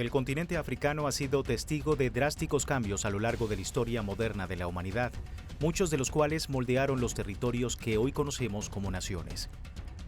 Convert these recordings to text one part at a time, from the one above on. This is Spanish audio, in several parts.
El continente africano ha sido testigo de drásticos cambios a lo largo de la historia moderna de la humanidad, muchos de los cuales moldearon los territorios que hoy conocemos como naciones.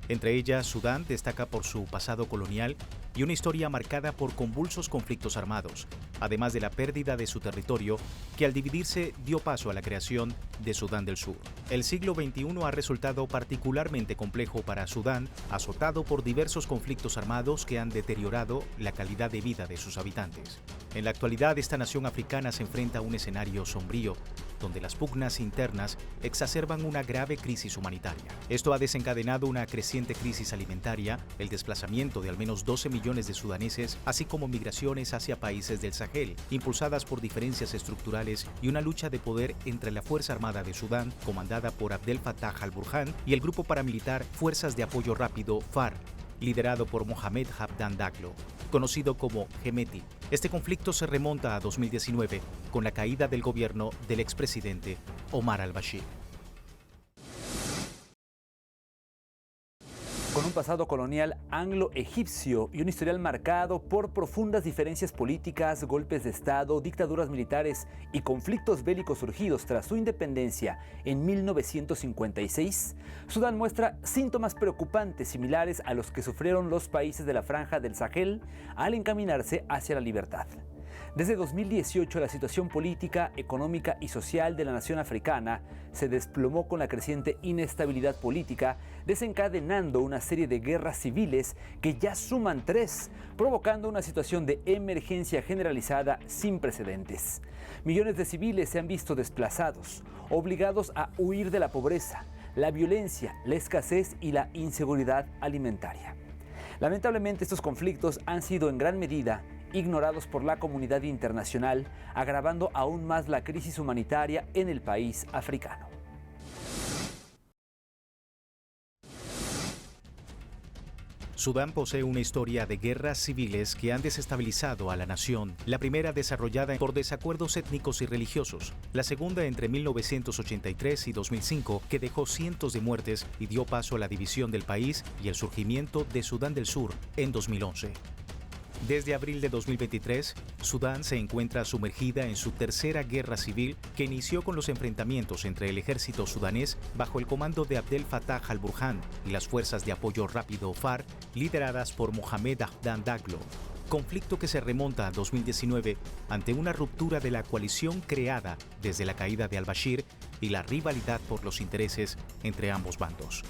Entre ellas, Sudán destaca por su pasado colonial y una historia marcada por convulsos conflictos armados, además de la pérdida de su territorio, que al dividirse dio paso a la creación de Sudán del Sur. El siglo XXI ha resultado particularmente complejo para Sudán, azotado por diversos conflictos armados que han deteriorado la calidad de vida de sus habitantes. En la actualidad, esta nación africana se enfrenta a un escenario sombrío, donde las pugnas internas exacerban una grave crisis humanitaria. Esto ha desencadenado una creciente crisis alimentaria, el desplazamiento de al menos 12 millones de sudaneses, así como migraciones hacia países del Sahel, impulsadas por diferencias estructurales y una lucha de poder entre la Fuerza Armada de Sudán, comandada por Abdel Fattah al-Burhan, y el grupo paramilitar Fuerzas de Apoyo Rápido, FAR, liderado por Mohamed Hamdan Daglo, conocido como Hemeti. Este conflicto se remonta a 2019, con la caída del gobierno del expresidente Omar al-Bashir. Con un pasado colonial anglo-egipcio y un historial marcado por profundas diferencias políticas, golpes de Estado, dictaduras militares y conflictos bélicos surgidos tras su independencia en 1956, Sudán muestra síntomas preocupantes similares a los que sufrieron los países de la Franja del Sahel al encaminarse hacia la libertad. Desde 2018, la situación política, económica y social de la nación africana se desplomó con la creciente inestabilidad política, desencadenando una serie de guerras civiles que ya suman 3, provocando una situación de emergencia generalizada sin precedentes. Millones de civiles se han visto desplazados, obligados a huir de la pobreza, la violencia, la escasez y la inseguridad alimentaria. Lamentablemente, estos conflictos han sido en gran medida ignorados por la comunidad internacional, agravando aún más la crisis humanitaria en el país africano. Sudán posee una historia de guerras civiles que han desestabilizado a la nación, la primera desarrollada por desacuerdos étnicos y religiosos, la segunda entre 1983 y 2005, que dejó cientos de muertes y dio paso a la división del país y el surgimiento de Sudán del Sur en 2011. Desde abril de 2023, Sudán se encuentra sumergida en su tercera guerra civil que inició con los enfrentamientos entre el ejército sudanés bajo el comando de Abdel Fattah al-Burhan y las Fuerzas de Apoyo Rápido FAR, lideradas por Mohamed Hamdan Daglo. Conflicto que se remonta a 2019 ante una ruptura de la coalición creada desde la caída de al-Bashir y la rivalidad por los intereses entre ambos bandos.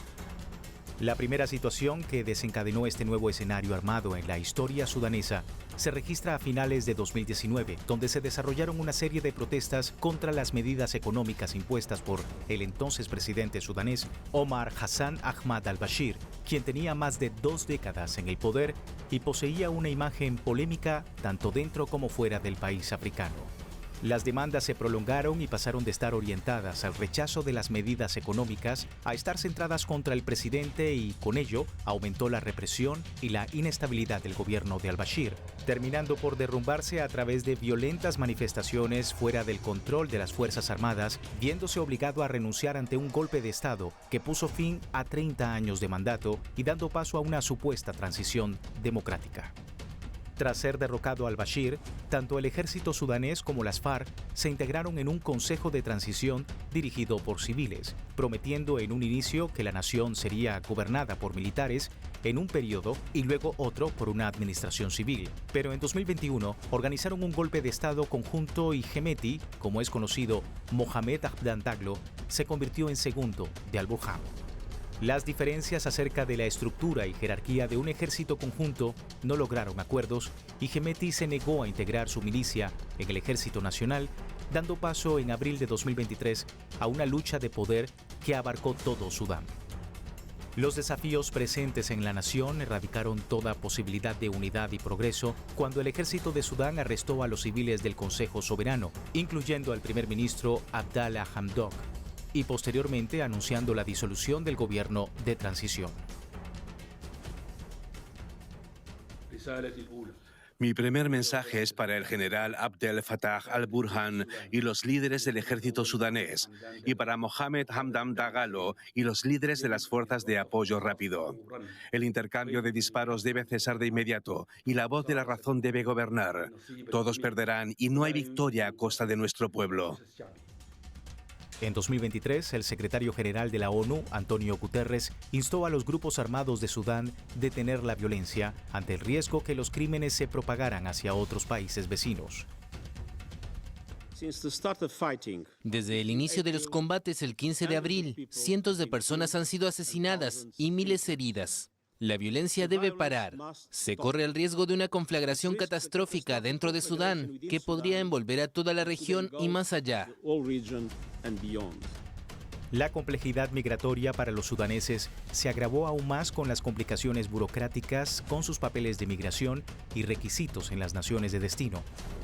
La primera situación que desencadenó este nuevo escenario armado en la historia sudanesa se registra a finales de 2019, donde se desarrollaron una serie de protestas contra las medidas económicas impuestas por el entonces presidente sudanés Omar Hassan Ahmad al-Bashir, quien tenía más de 2 décadas en el poder y poseía una imagen polémica tanto dentro como fuera del país africano. Las demandas se prolongaron y pasaron de estar orientadas al rechazo de las medidas económicas a estar centradas contra el presidente y, con ello, aumentó la represión y la inestabilidad del gobierno de al-Bashir, terminando por derrumbarse a través de violentas manifestaciones fuera del control de las Fuerzas Armadas, viéndose obligado a renunciar ante un golpe de Estado que puso fin a 30 años de mandato y dando paso a una supuesta transición democrática. Tras ser derrocado al-Bashir, tanto el ejército sudanés como las FARC se integraron en un consejo de transición dirigido por civiles, prometiendo en un inicio que la nación sería gobernada por militares en un periodo y luego otro por una administración civil. Pero en 2021 organizaron un golpe de Estado conjunto y Hemeti, como es conocido Mohamed Hamdan Daglo, se convirtió en segundo de al-Burhan. Las diferencias acerca de la estructura y jerarquía de un ejército conjunto no lograron acuerdos y Hemeti se negó a integrar su milicia en el Ejército Nacional, dando paso en abril de 2023 a una lucha de poder que abarcó todo Sudán. Los desafíos presentes en la nación erradicaron toda posibilidad de unidad y progreso cuando el ejército de Sudán arrestó a los civiles del Consejo Soberano, incluyendo al primer ministro Abdallah Hamdok, y posteriormente anunciando la disolución del gobierno de transición. Mi primer mensaje es para el general Abdel Fattah al-Burhan y los líderes del ejército sudanés, y para Mohamed Hamdan Dagalo y los líderes de las fuerzas de apoyo rápido. El intercambio de disparos debe cesar de inmediato y la voz de la razón debe gobernar. Todos perderán y no hay victoria a costa de nuestro pueblo. En 2023, el secretario general de la ONU, Antonio Guterres, instó a los grupos armados de Sudán a detener la violencia ante el riesgo que los crímenes se propagaran hacia otros países vecinos. Desde el inicio de los combates el 15 de abril, cientos de personas han sido asesinadas y miles heridas. La violencia debe parar. Se corre el riesgo de una conflagración catastrófica dentro de Sudán que podría envolver a toda la región y más allá. La complejidad migratoria para los sudaneses se agravó aún más con las complicaciones burocráticas con sus papeles de migración y requisitos en las naciones de destino,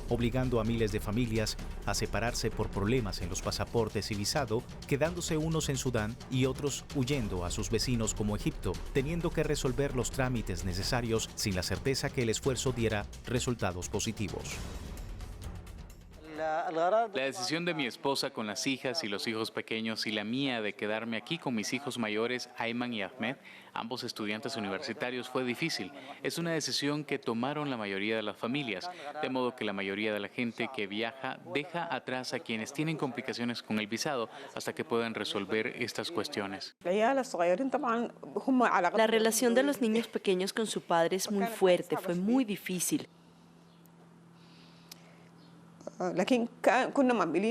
obligando a miles de familias a separarse por problemas en los pasaportes y visado, quedándose unos en Sudán y otros huyendo a sus vecinos como Egipto, teniendo que resolver los trámites necesarios sin la certeza que el esfuerzo diera resultados positivos. La decisión de mi esposa con las hijas y los hijos pequeños y la mía de quedarme aquí con mis hijos mayores, Ayman y Ahmed, ambos estudiantes universitarios, fue difícil. Es una decisión que tomaron la mayoría de las familias, de modo que la mayoría de la gente que viaja deja atrás a quienes tienen complicaciones con el visado hasta que puedan resolver estas cuestiones. La relación de los niños pequeños con su padre es muy fuerte, fue muy difícil.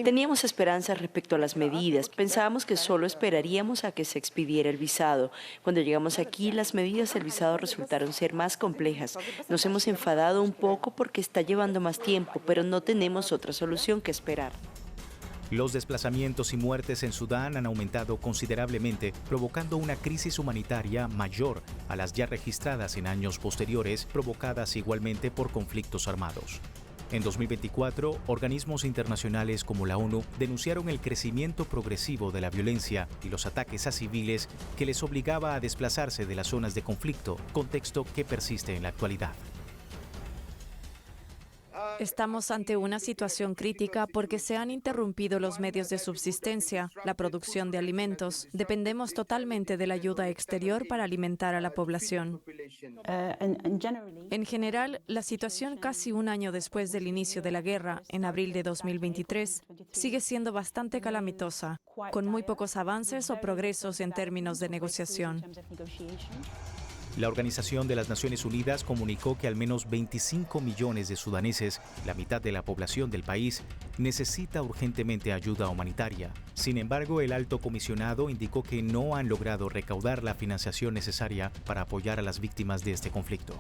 Teníamos esperanzas respecto a las medidas. Pensábamos que solo esperaríamos a que se expidiera el visado. Cuando llegamos aquí, las medidas del visado resultaron ser más complejas. Nos hemos enfadado un poco porque está llevando más tiempo, pero no tenemos otra solución que esperar. Los desplazamientos y muertes en Sudán han aumentado considerablemente, provocando una crisis humanitaria mayor a las ya registradas en años posteriores, provocadas igualmente por conflictos armados. En 2024, organismos internacionales como la ONU denunciaron el crecimiento progresivo de la violencia y los ataques a civiles que les obligaba a desplazarse de las zonas de conflicto, contexto que persiste en la actualidad. Estamos ante una situación crítica porque se han interrumpido los medios de subsistencia, la producción de alimentos. Dependemos totalmente de la ayuda exterior para alimentar a la población. En general, la situación casi un año después del inicio de la guerra, en abril de 2023, sigue siendo bastante calamitosa, con muy pocos avances o progresos en términos de negociación. La Organización de las Naciones Unidas comunicó que al menos 25 millones de sudaneses, la mitad de la población del país, necesita urgentemente ayuda humanitaria. Sin embargo, el alto comisionado indicó que no han logrado recaudar la financiación necesaria para apoyar a las víctimas de este conflicto.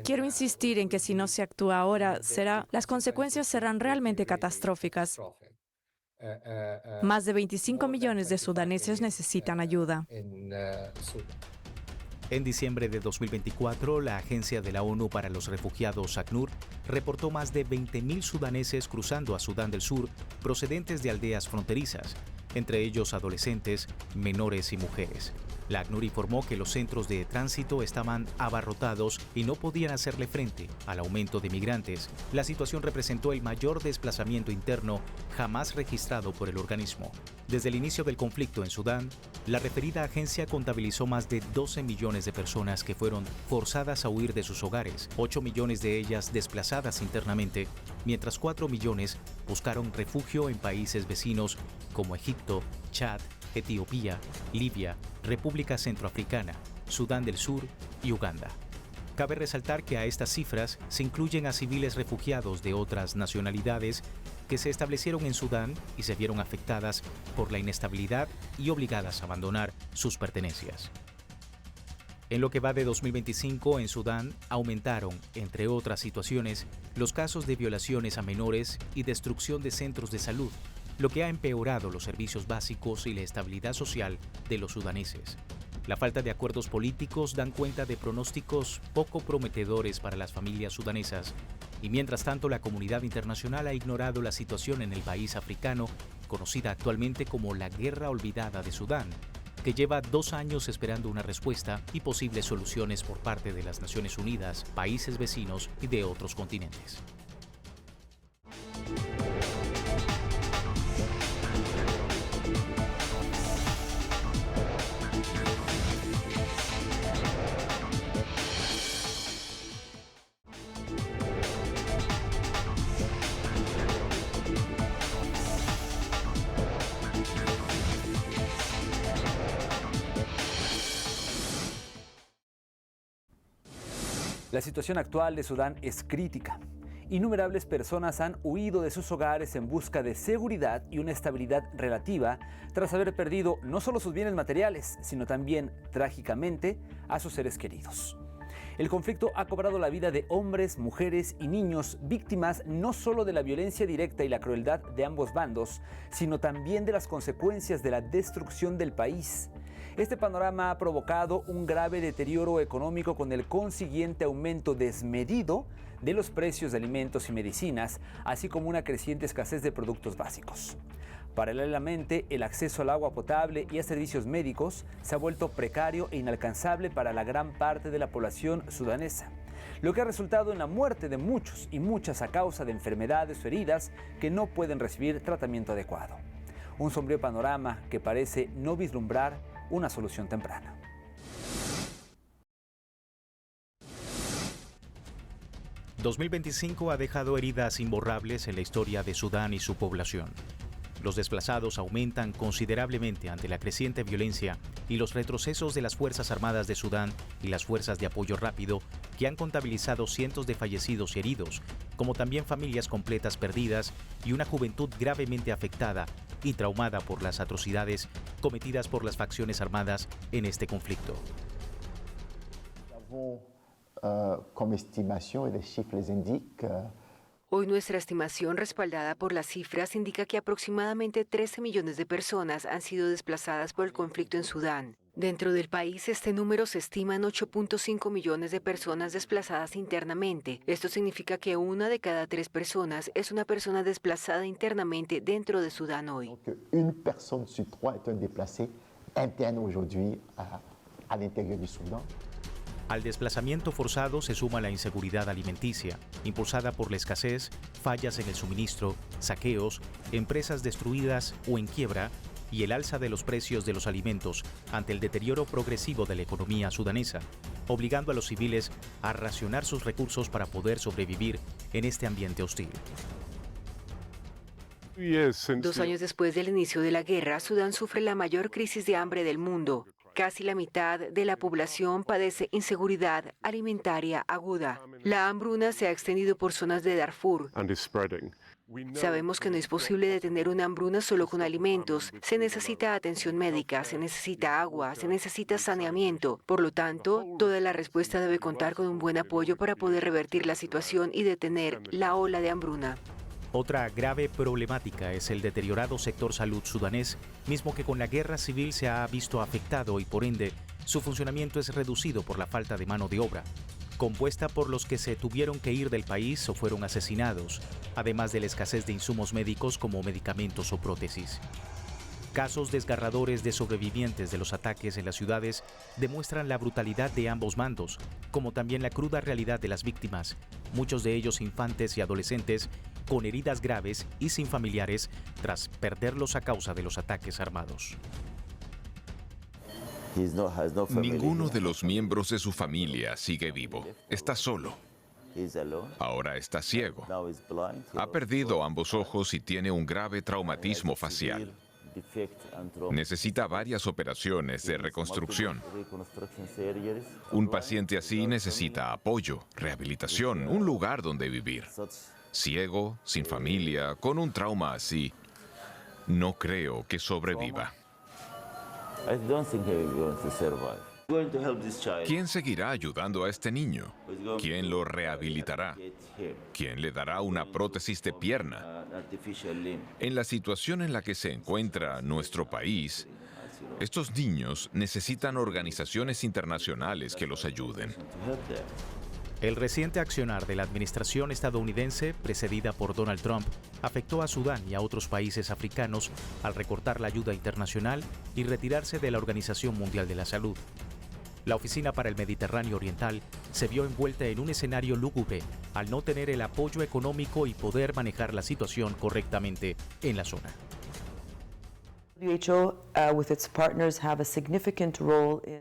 Quiero insistir en que si no se actúa ahora, las consecuencias serán realmente catastróficas. Más de 25 millones de sudaneses necesitan ayuda. En diciembre de 2024, la Agencia de la ONU para los Refugiados, ACNUR, reportó más de 20.000 sudaneses cruzando a Sudán del Sur procedentes de aldeas fronterizas, entre ellos adolescentes, menores y mujeres. La ACNUR informó que los centros de tránsito estaban abarrotados y no podían hacerle frente al aumento de migrantes. La situación representó el mayor desplazamiento interno jamás registrado por el organismo. Desde el inicio del conflicto en Sudán, la referida agencia contabilizó más de 12 millones de personas que fueron forzadas a huir de sus hogares, 8 millones de ellas desplazadas internamente, mientras 4 millones buscaron refugio en países vecinos como Egipto, Chad, Etiopía, Libia, República Centroafricana, Sudán del Sur y Uganda. Cabe resaltar que a estas cifras se incluyen a civiles refugiados de otras nacionalidades que se establecieron en Sudán y se vieron afectadas por la inestabilidad y obligadas a abandonar sus pertenencias. En lo que va de 2025, en Sudán aumentaron, entre otras situaciones, los casos de violaciones a menores y destrucción de centros de salud, lo que ha empeorado los servicios básicos y la estabilidad social de los sudaneses. La falta de acuerdos políticos dan cuenta de pronósticos poco prometedores para las familias sudanesas, y mientras tanto la comunidad internacional ha ignorado la situación en el país africano, conocida actualmente como la Guerra Olvidada de Sudán, que lleva 2 años esperando una respuesta y posibles soluciones por parte de las Naciones Unidas, países vecinos y de otros continentes. La situación actual de Sudán es crítica. Innumerables personas han huido de sus hogares en busca de seguridad y una estabilidad relativa tras haber perdido no solo sus bienes materiales, sino también, trágicamente, a sus seres queridos. El conflicto ha cobrado la vida de hombres, mujeres y niños, víctimas no solo de la violencia directa y la crueldad de ambos bandos, sino también de las consecuencias de la destrucción del país. Este panorama ha provocado un grave deterioro económico con el consiguiente aumento desmedido de los precios de alimentos y medicinas, así como una creciente escasez de productos básicos. Paralelamente, el acceso al agua potable y a servicios médicos se ha vuelto precario e inalcanzable para la gran parte de la población sudanesa, lo que ha resultado en la muerte de muchos y muchas a causa de enfermedades o heridas que no pueden recibir tratamiento adecuado. Un sombrío panorama que parece no vislumbrar una solución temprana. El 2025 ha dejado heridas imborrables en la historia de Sudán y su población. Los desplazados aumentan considerablemente ante la creciente violencia y los retrocesos de las Fuerzas Armadas de Sudán y las Fuerzas de Apoyo Rápido, que han contabilizado cientos de fallecidos y heridos, como también familias completas perdidas y una juventud gravemente afectada y traumada por las atrocidades cometidas por las facciones armadas en este conflicto. Hoy nuestra estimación, respaldada por las cifras, indica que aproximadamente 13 millones de personas han sido desplazadas por el conflicto en Sudán. Dentro del país, este número se estima en 8.5 millones de personas desplazadas internamente. Esto significa que 1 de cada 3 personas es una persona desplazada internamente dentro de Sudán hoy. Una persona sur 3 es un desplacé interne aujourd'hui à l'intérieur du Soudan. Al desplazamiento forzado se suma la inseguridad alimenticia, impulsada por la escasez, fallas en el suministro, saqueos, empresas destruidas o en quiebra y el alza de los precios de los alimentos ante el deterioro progresivo de la economía sudanesa, obligando a los civiles a racionar sus recursos para poder sobrevivir en este ambiente hostil. 2 años después del inicio de la guerra, Sudán sufre la mayor crisis de hambre del mundo. Casi la mitad de la población padece inseguridad alimentaria aguda. La hambruna se ha extendido por zonas de Darfur. Sabemos que no es posible detener una hambruna solo con alimentos. Se necesita atención médica, se necesita agua, se necesita saneamiento. Por lo tanto, toda la respuesta debe contar con un buen apoyo para poder revertir la situación y detener la ola de hambruna. Otra grave problemática es el deteriorado sector salud sudanés, mismo que con la guerra civil se ha visto afectado y por ende su funcionamiento es reducido por la falta de mano de obra, compuesta por los que se tuvieron que ir del país o fueron asesinados, además de la escasez de insumos médicos como medicamentos o prótesis. Casos desgarradores de sobrevivientes de los ataques en las ciudades demuestran la brutalidad de ambos bandos, como también la cruda realidad de las víctimas, muchos de ellos infantes y adolescentes con heridas graves y sin familiares tras perderlos a causa de los ataques armados. Ninguno de los miembros de su familia sigue vivo. Está solo. Ahora está ciego. Ha perdido ambos ojos y tiene un grave traumatismo facial. Necesita varias operaciones de reconstrucción. Un paciente así necesita apoyo, rehabilitación, un lugar donde vivir. Ciego, sin familia, con un trauma así, no creo que sobreviva. ¿Quién seguirá ayudando a este niño? ¿Quién lo rehabilitará? ¿Quién le dará una prótesis de pierna? En la situación en la que se encuentra nuestro país, estos niños necesitan organizaciones internacionales que los ayuden. El reciente accionar de la administración estadounidense, precedida por Donald Trump, afectó a Sudán y a otros países africanos al recortar la ayuda internacional y retirarse de la Organización Mundial de la Salud. La Oficina para el Mediterráneo Oriental se vio envuelta en un escenario lúgubre al no tener el apoyo económico y poder manejar la situación correctamente en la zona.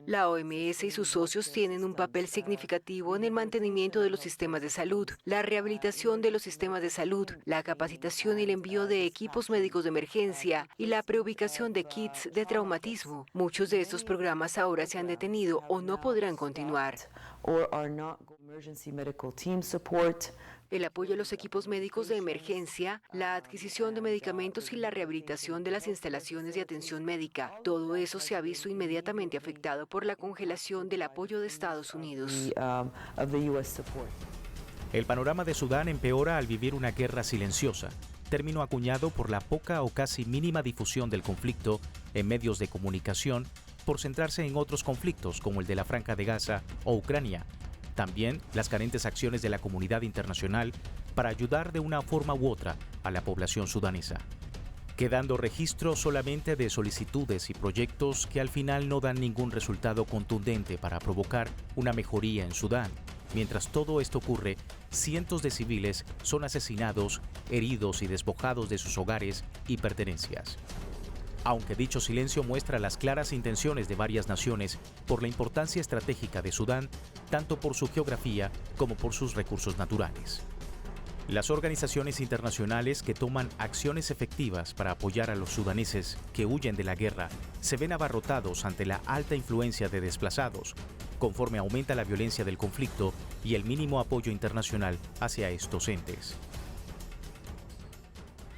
La OMS y sus socios tienen un papel significativo en el mantenimiento de los sistemas de salud, la rehabilitación de los sistemas de salud, la capacitación y el envío de equipos médicos de emergencia y la preubicación de kits de traumatismo. Muchos de estos programas ahora se han detenido o no podrán continuar. El apoyo a los equipos médicos de emergencia, la adquisición de medicamentos y la rehabilitación de las instalaciones de atención médica. Todo eso se ha visto inmediatamente afectado por la congelación del apoyo de Estados Unidos. El panorama de Sudán empeora al vivir una guerra silenciosa, término acuñado por la poca o casi mínima difusión del conflicto en medios de comunicación por centrarse en otros conflictos como el de la Franja de Gaza o Ucrania. También las carentes acciones de la comunidad internacional para ayudar de una forma u otra a la población sudanesa, quedando registro solamente de solicitudes y proyectos que al final no dan ningún resultado contundente para provocar una mejoría en Sudán. Mientras todo esto ocurre, cientos de civiles son asesinados, heridos y despojados de sus hogares y pertenencias. Aunque dicho silencio muestra las claras intenciones de varias naciones por la importancia estratégica de Sudán, tanto por su geografía como por sus recursos naturales. Las organizaciones internacionales que toman acciones efectivas para apoyar a los sudaneses que huyen de la guerra se ven abarrotados ante la alta influencia de desplazados, conforme aumenta la violencia del conflicto y el mínimo apoyo internacional hacia estos entes.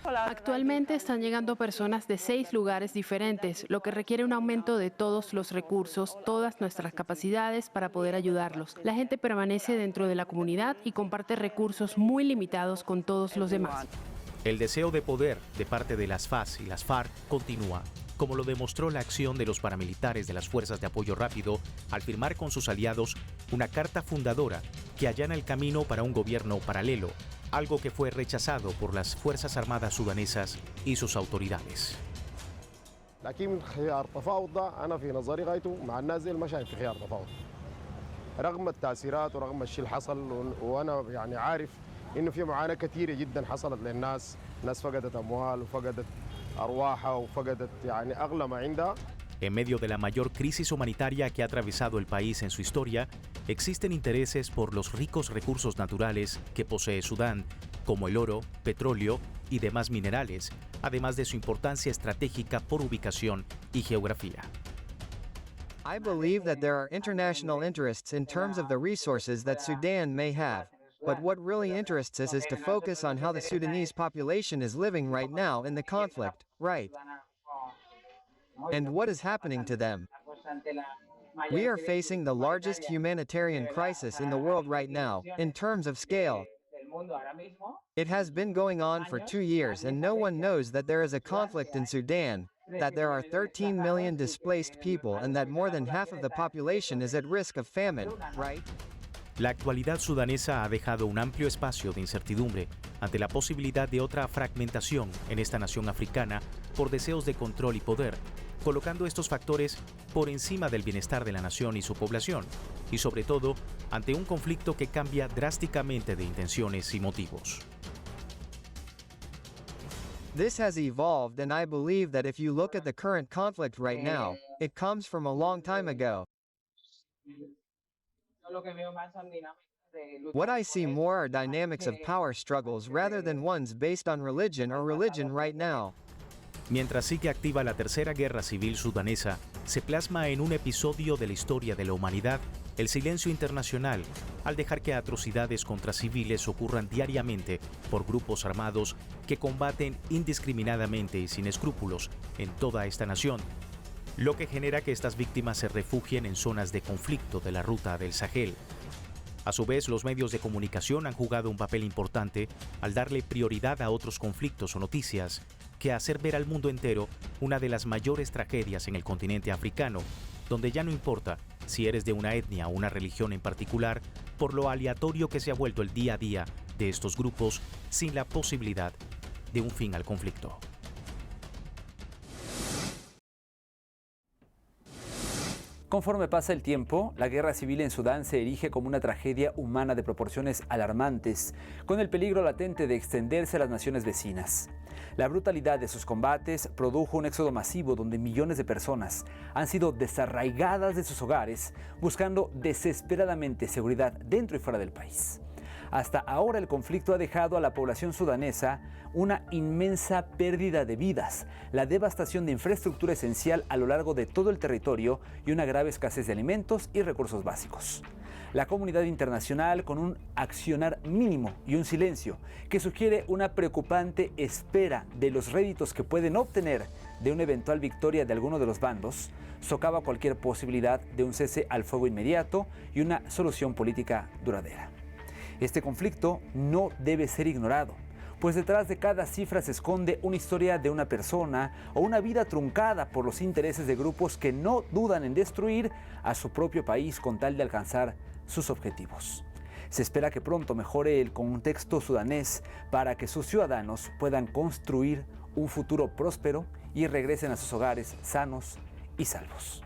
Actualmente están llegando personas de 6 lugares diferentes, lo que requiere un aumento de todos los recursos, todas nuestras capacidades para poder ayudarlos. La gente permanece dentro de la comunidad y comparte recursos muy limitados con todos los demás. El deseo de poder de parte de las FAS y las FARC continúa, como lo demostró la acción de los paramilitares de las Fuerzas de Apoyo Rápido al firmar con sus aliados una carta fundadora que allana el camino para un gobierno paralelo, algo que fue rechazado por las Fuerzas Armadas sudanesas y sus autoridades. لكن خيار التفاوض ده أنا في نظري غايته مع الناس دي المشاهد في خيار التفاوض رغم التأثيرات ورغم الشيء اللي حصل وأنا يعني عارف إنه في معاناة كثيرة جدا حصلت للناس ناس فقدت أموال وفقدت أرواحها وفقدت يعني أغلى ما عندها. En medio de la mayor crisis humanitaria que ha atravesado el país en su historia, existen intereses por los ricos recursos naturales que posee Sudán, como el oro, petróleo y demás minerales, además de su importancia estratégica por ubicación y geografía. I believe that there are international interests in terms of the resources that Sudan may have. But what really interests us is to focus on how the Sudanese population is living right now in the conflict, right? And what is happening to them. We are facing the largest humanitarian crisis in the world right now, in terms of scale. It has been going on for 2 years and no one knows that there is a conflict in Sudan, that there are 13 million displaced people and that more than half of the population is at risk of famine, right? La actualidad sudanesa ha dejado un amplio espacio de incertidumbre ante la posibilidad de otra fragmentación en esta nación africana por deseos de control y poder, colocando estos factores por encima del bienestar de la nación y su población, y sobre todo ante un conflicto que cambia drásticamente de intenciones y motivos. This has evolved and I believe that if you look at the current conflict right now, it comes from a long time ago. What I see more are dynamics of power struggles rather than ones based on religion or religion right now. Mientras sigue activa la tercera guerra civil sudanesa, se plasma en un episodio de la historia de la humanidad el silencio internacional al dejar que atrocidades contra civiles ocurran diariamente por grupos armados que combaten indiscriminadamente y sin escrúpulos en toda esta nación, lo que genera que estas víctimas se refugien en zonas de conflicto de la ruta del Sahel. A su vez, los medios de comunicación han jugado un papel importante al darle prioridad a otros conflictos o noticias que hacer ver al mundo entero una de las mayores tragedias en el continente africano, donde ya no importa si eres de una etnia o una religión en particular, por lo aleatorio que se ha vuelto el día a día de estos grupos sin la posibilidad de un fin al conflicto. Conforme pasa el tiempo, la guerra civil en Sudán se erige como una tragedia humana de proporciones alarmantes, con el peligro latente de extenderse a las naciones vecinas. La brutalidad de sus combates produjo un éxodo masivo donde millones de personas han sido desarraigadas de sus hogares, buscando desesperadamente seguridad dentro y fuera del país. Hasta ahora el conflicto ha dejado a la población sudanesa una inmensa pérdida de vidas, la devastación de infraestructura esencial a lo largo de todo el territorio y una grave escasez de alimentos y recursos básicos. La comunidad internacional, con un accionar mínimo y un silencio que sugiere una preocupante espera de los réditos que pueden obtener de una eventual victoria de alguno de los bandos, socava cualquier posibilidad de un cese al fuego inmediato y una solución política duradera. Este conflicto no debe ser ignorado, pues detrás de cada cifra se esconde una historia de una persona o una vida truncada por los intereses de grupos que no dudan en destruir a su propio país con tal de alcanzar sus objetivos. Se espera que pronto mejore el contexto sudanés para que sus ciudadanos puedan construir un futuro próspero y regresen a sus hogares sanos y salvos.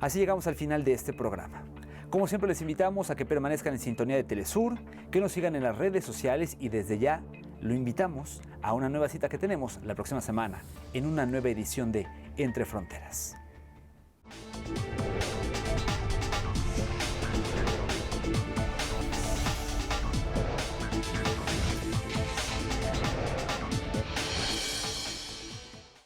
Así llegamos al final de este programa. Como siempre, les invitamos a que permanezcan en sintonía de Telesur, que nos sigan en las redes sociales y desde ya lo invitamos a una nueva cita que tenemos la próxima semana en una nueva edición de Entre Fronteras.